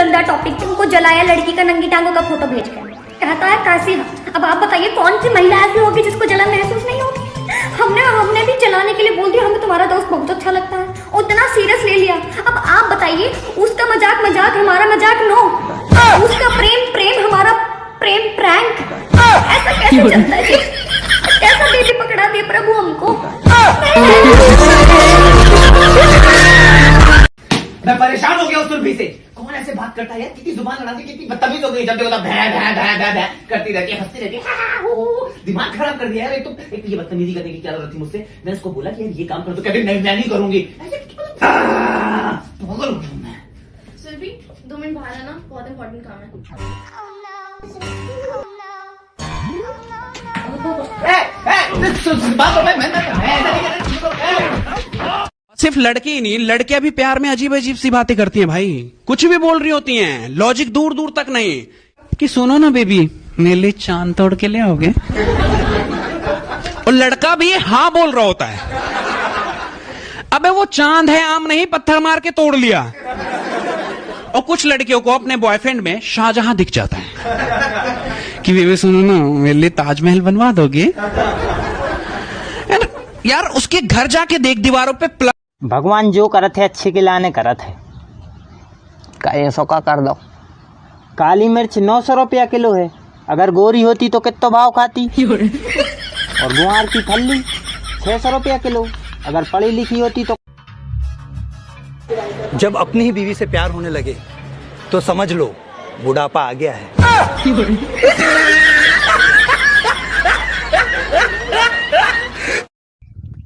गंदा टॉपिक, तुमको जलाया लड़की का नंगी टांगों का फोटो भेज कर, कहता है कैसी है। अब आप बताइए कौन सी महिला ऐसी होगी जिसको जलन महसूस नहीं होगी। हमने भी जलाने के लिए बोल दिया, हमें तुम्हारा दोस्त बहुत अच्छा लगता है, उतना सीरियस ले लिया। अब आप बताइए, उसका मजाक मजाक, हमारा मजाक नो, उसका प्रेम प्रेम, हमारा प्रेम प्रैंक, ऐसा कैसे चलता है जी? कैसा बेबी पकड़ा दिया प्रभु हमको। मैं परेशान हो गया उस सुरभि से। कौन ऐसे बात करता है यार, कितनी जुबान लड़ाती, कितनी बदतमीज हो गई। जब देखो भै भै भै भै भै करती रहती है, हंसती रहती है। दिमाग खराब कर दिया यार। एक तो ये बदतमीजी करने की क्या जरूरत थी मुझसे। मैंने उसको बोला कि यार ये काम कर, तो कहती नहीं मैं नहीं करूंगी। पागल हो गया मैं। सुरभि 2 मिनट बाहर आना, बहुत इंपॉर्टेंट काम है। सिर्फ लड़के ही नहीं, लड़कियां भी प्यार में अजीब अजीब सी बातें करती हैं भाई, कुछ भी बोल रही होती हैं, लॉजिक दूर दूर तक नहीं। कि सुनो ना बेबी, मेरे लिए चांद तोड़ के ले आओगे? और लड़का भी हाँ बोल रहा होता है। अबे वो चांद है, आम नहीं, पत्थर मार के तोड़ लिया। और कुछ लड़कियों को अपने बॉयफ्रेंड में शाहजहां दिख जाता है कि बेबी सुनो ना, मेरे लिए ताजमहल बनवा दोगे? यार उसके घर जाके देख, दीवारों पे भगवान जो करत है अच्छे के लाने करत है। ऐसा का कर दो। काली मिर्च 900 रुपया किलो है, अगर गोरी होती तो कितना भाव खाती। और गुआर की फल्ली 600 रुपया किलो, अगर पढ़ी लिखी होती तो। जब अपनी ही बीवी से प्यार होने लगे तो समझ लो बुढ़ापा आ गया है।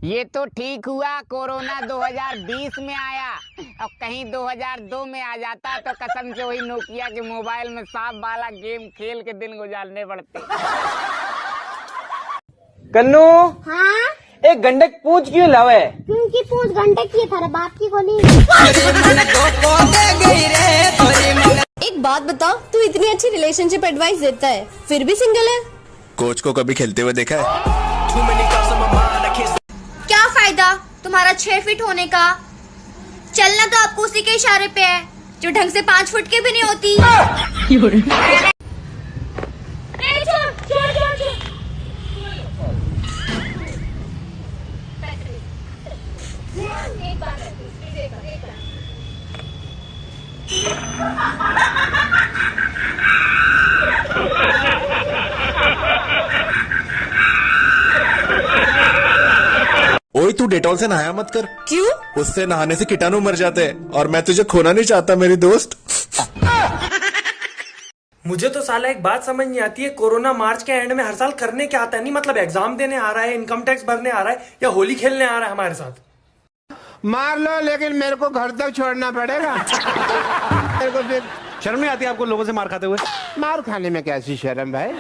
ये तो ठीक हुआ कोरोना 2020 में आया, अब कहीं 2002 में आ जाता तो कसम से वही नोकिया के मोबाइल में सांप वाला गेम खेल के दिन गुजारने पड़ते। कन्नू, हाँ? एक गंडक पूछ क्यों लावे? क्योंकि पूछ गंडक की थारे बाप की गोली। एक बात बता, तू इतनी अच्छी रिलेशनशिप एडवाइस देता है, फिर भी सिंगल है? कोच को कभी खेलते हुए देखा है? क्या फायदा तुम्हारा 6 फीट होने का? चलना तो आपको उसी के इशारे पे है जो ढंग से 5 फुट की भी नहीं होती। ओए तू डेटॉल से नहाया मत कर। क्यों? उससे नहाने से कीटाणु मर जाते हैं, और मैं तुझे खोना नहीं चाहता मेरी दोस्त। मुझे तो साला एक बात समझ नहीं आती है, कोरोना मार्च के एंड में हर साल करने क्या आता है? नहीं मतलब एग्जाम देने आ रहा है, इनकम टैक्स भरने आ रहा है, या होली खेलने आ रहा है हमारे साथ? मार लो, लेकिन मेरे को घर तक छोड़ना पड़ेगा। मेरे को फिर शर्म नहीं आती आपको लोगों से मार खाते हुए? मार खाने में कैसी शर्म भाई?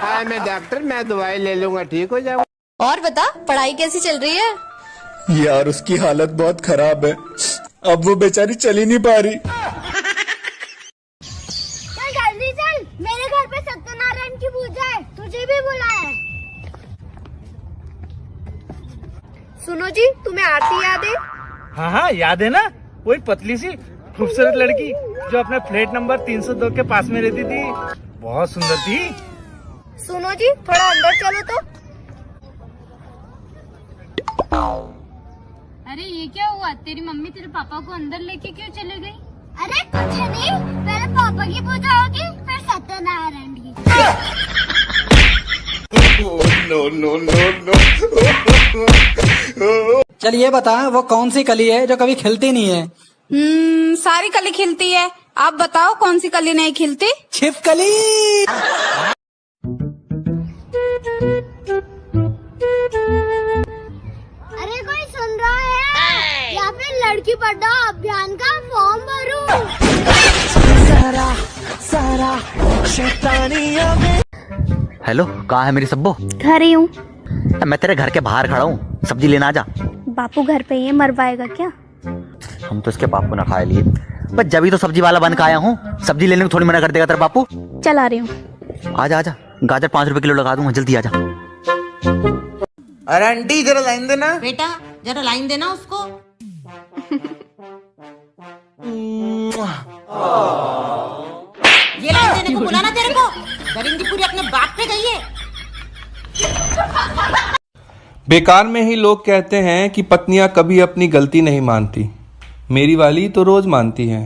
हाँ मैं डॉक्टर, मैं दवाई ले लूंगा, ठीक हो जाऊंगा। और बता, पढ़ाई कैसी चल रही है? यार उसकी हालत बहुत खराब है, अब वो बेचारी चल ही नहीं पा रही। चल जल्दी चल, मेरे घर पे सत्यनारायण की पूजा है, तुझे भी बुलाया है। सुनो जी, तुम्हें आरती याद है? हाँ हाँ याद है ना, वही पतली सी खूबसूरत लड़की जो अपने फ्लैट नंबर 302 के पास में रहती थी, बहुत सुंदर थी। सुनो जी, थोड़ा अंदर चलो तो। अरे ये क्या हुआ? तेरी मम्मी तेरे पापा को अंदर लेके क्यों चले गई? अरे कुछ नहीं, पहले पापा की पूजा होगी, फिर सत्यनारायण की। No no no no. चल ये बता, वो कौन सी कली है जो कभी खिलती नहीं है? सारी कली खिलती है, आप बताओ कौन सी कली नहीं खिलती? छिपकली। अरे कोई सुन रहा है? या फिर लड़की पढ़ाओ अभियान का फॉर्म भरूं? हेलो, कहाँ है मेरी सब्बो? घर ही हूँ। मैं तेरे घर के बाहर खड़ा हूँ, सब्जी लेना आ जा। बापू घर पे ही है, मरवाएगा क्या? हम तो इसके बापू ना खाए लिए, बस जब ही तो सब्जी वाला बन के आया हूँ, सब्जी लेने को थोड़ी मना कर देगा तेरा बापू। चल आ रही हूँ। आजा आजा, गाजर 5 रुपए किलो लगा दूंगा, जल्दी आजा। अरे आंटी जरा लाइन देना। बेटा जरा लाइन देना उसको। ये लाइन देने को बोला ना तेरे को, दरिंदी पूरी अपने बाप पे गई है। बेकार में ही लोग कहते हैं कि पत्नियां कभी अपनी गलती नहीं मानती। मेरी वाली तो रोज मानती है।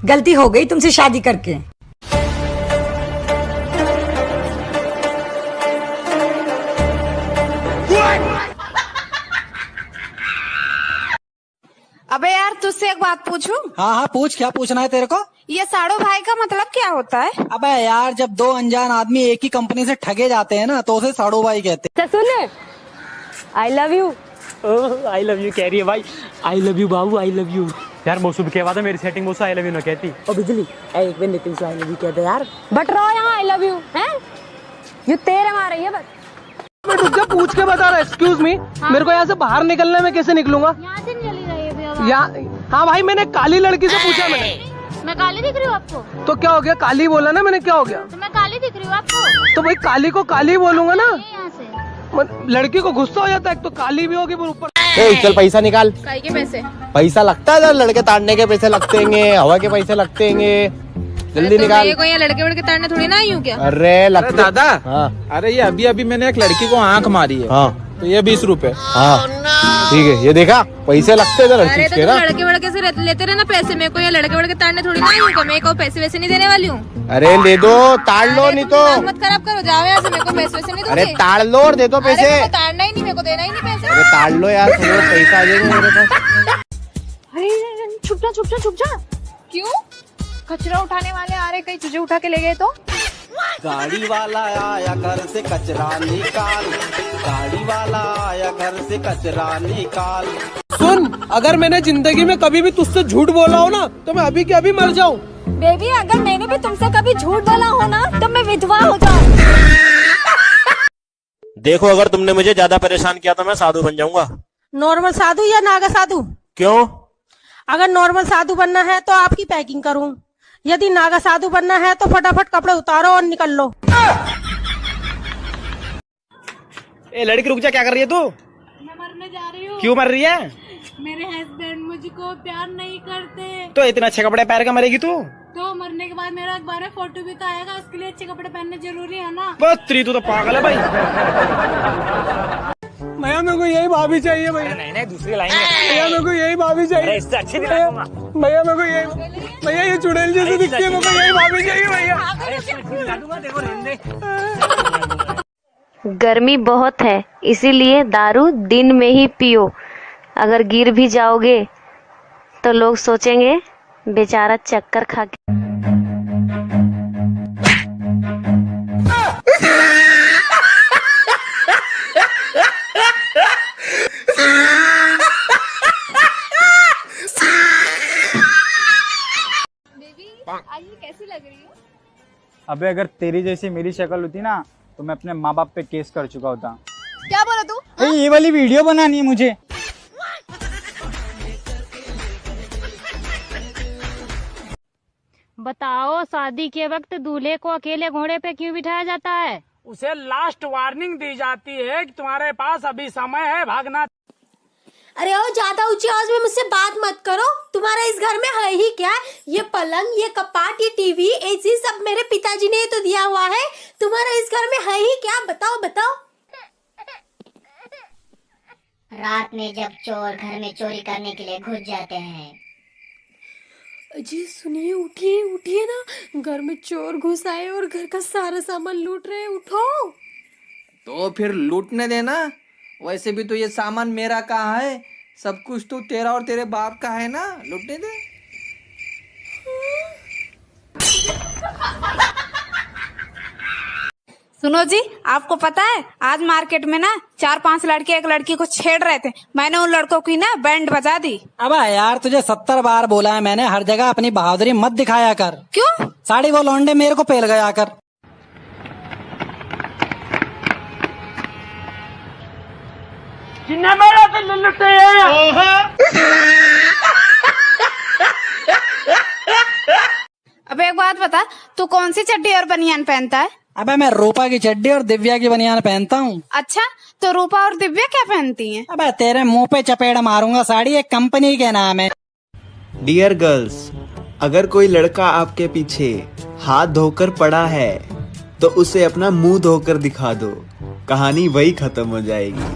गलती हो गई तुमसे शादी करके। अबे यार तुझसे एक बात पूछूं? हाँ हाँ पूछ, क्या पूछना है तेरे को? ये साड़ो भाई का मतलब क्या होता है? अबे यार जब दो अनजान आदमी एक ही कंपनी से ठगे जाते हैं ना तो उसे साड़ो भाई कहते हैं। सुन, I love you. I love you कह रही है भाई। आई लव यू बाबू, आई लव यू। यार मौसू भी कहवा था मेरी सेटिंग, मौसू आई लव यू ना कहती। ओ बिजली एक बार नितिन से आई लव यू कहते यार। बट रहो यहाँ आई लव यू है, ये तेरे मार रही है बस। मैं रुक जा, पूछ के बता रहा। एक्सक्यूज मी, मेरे को यहाँ से बाहर निकलना है, मैं कैसे निकलूंगा? यहाँ से नहीं चली रही है हाँ भाई, मैंने काली लड़की से पूछा। मैं काली दिख रही हूँ आपको? तो क्या हो गया? काली बोला ना मैंने, क्या हो गया? तो मैं काली दिख रही हूँ आपको? तो भाई काली को काली बोलूंगा ना। यहाँ से लड़की को गुस्सा हो जाता है, एक तो काली भी होगी ऊपर। चल पैसा निकाल। काई के पैसे? पैसा लगता है, लड़के ताड़ने के पैसे लगते हैं, हवा के पैसे लगते हैं, जल्दी निकाल। ये कोई यहाँ लड़के वड़के ताड़ने थोड़ी ना आई हूँ क्या? अरे लगता दादा। हाँ। अरे ये अभी मैंने एक लड़की को आंख मारी है। हाँ तो ये 20 रुपए। हाँ ठीक है, ये देखा पैसे लगते हैं अरे तो तुम लड़के वड़के से लेते रहे ना पैसे, मेरे को ये लड़के वड़के ताड़ने थोड़ी ना आई हूँ, मैं को पैसे वैसे नहीं देने वाली हूँ। अरे ले दो, ताड़ लो, नहीं तो मत खराब करो, जाओ यहाँ से, मेरे को पैसे वैसे नहीं दूंगी। अरे ताड़ लो और दे दो पैसे। मेरे को ताड़ना ही नहीं, मेरे को देना ही नहीं पैसे। अरे ताड़ लो यार, थोड़ा पैसा आ जाएगा मेरे पास। छुप जा छुप जा छुप जा। क्यों? कचरा उठाने वाले आ रहे, कहीं तुझे उठा के ले गए तो? गाड़ी वाला आया घर से कचरा निकाल, गाड़ी वाला आया घर से कचरा निकाल। सुन, अगर मैंने जिंदगी में कभी भी तुझसे झूठ बोला हो ना तो मैं अभी के अभी मर जाऊं। बेबी अगर मैंने भी तुमसे कभी झूठ बोला हो ना तो मैं विधवा हो जाऊं। देखो अगर तुमने मुझे ज्यादा परेशान किया तो मैं साधु बन जाऊंगा। नॉर्मल साधु या नागा साधु? क्यों? अगर नॉर्मल साधु बनना है तो आपकी पैकिंग करूं, यदि नागा साधु बनना है तो फटाफट कपड़े उतारो और निकल लो। ए लड़की रुक जा, क्या कर रही है तू? मैं मरने जा रही हूँ। क्यों मर रही है? मेरे हस्बैंड मुझको प्यार नहीं करते। तो इतने अच्छे कपड़े पहन के मरेगी तू? तो मरने के बाद मेरा अखबार में फोटो भी तो आएगा, उसके लिए अच्छे कपड़े पहनने जरूरी है ना। बस तू तो पागल है भाई। भैया मेरे को यही भाभी चाहिए भैया। नहीं दूसरी लाइन भैया मेरे को यही भाभी चाहिए। इससे अच्छी दिलाऊंगा भैया मेरे को यही, भैया ये चुड़ैल जैसे दिखती है, मेरे को यही भाभी चाहिए भैया। गर्मी बहुत है इसीलिए दारू दिन में ही पियो, अगर गिर भी जाओगे तो लोग सोचेंगे बेचारा चक्कर खा के। आज ये कैसी लग रही हो? अबे अगर तेरी जैसी मेरी शक्ल होती ना तो मैं अपने माँ बाप पे केस कर चुका होता। क्या बोला तू? ये वाली वीडियो बनानी है मुझे। बताओ शादी के वक्त दूल्हे को अकेले घोड़े पे क्यों बिठाया जाता है? उसे लास्ट वार्निंग दी जाती है कि तुम्हारे पास अभी समय है भागना। अरे ओ ज्यादा ऊंची आवाज में मुझसे बात मत करो। तुम्हारा इस घर में है ही क्या? ये पलंग, ये कपाट, ये टीवी, एसी सब मेरे पिताजी ने तो दिया हुआ है। तुम्हारा इस घर में है ही क्या? बताओ बताओ। रात में जब चोर घर में चोरी करने के लिए घुस जाते हैं। जी सुनिए, उठिए उठिए ना, घर में चोर घुस आए और घर का सारा सामान लूट रहे हैं। उठो। तो फिर लूटने देना। वैसे भी तो ये सामान मेरा कहाँ है, सब कुछ तो तेरा और तेरे बाप का है ना, लूटने दे। सुनो जी, आपको पता है आज मार्केट में ना 4-5 लड़के एक लड़की को छेड़ रहे थे, मैंने उन लड़कों की ना बैंड बजा दी। अब यार तुझे 70 बार बोला है मैंने, हर जगह अपनी बहादुरी मत दिखाया कर। क्यों? साड़ी वो लौंडे मेरे को पेल गया कर। मेरा तो लुटे अब एक बात बता, तू कौन सी चड्डी और बनियान पहनता है? अबे मैं रूपा की चड्डी और दिव्या की बनियान पहनता हूँ। अच्छा, तो रूपा और दिव्या क्या पहनती हैं? अबे तेरे मुंह पे चपेट मारूंगा, साड़ी एक कंपनी के नाम है। डियर गर्ल्स, अगर कोई लड़का आपके पीछे हाथ धोकर पड़ा है तो उसे अपना मुंह धोकर दिखा दो, कहानी वही खत्म हो जाएगी।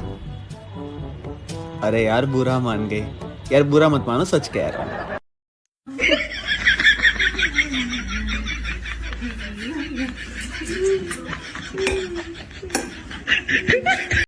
अरे यार बुरा मान गए यार, बुरा मत मानो, सच कह रहा हूं।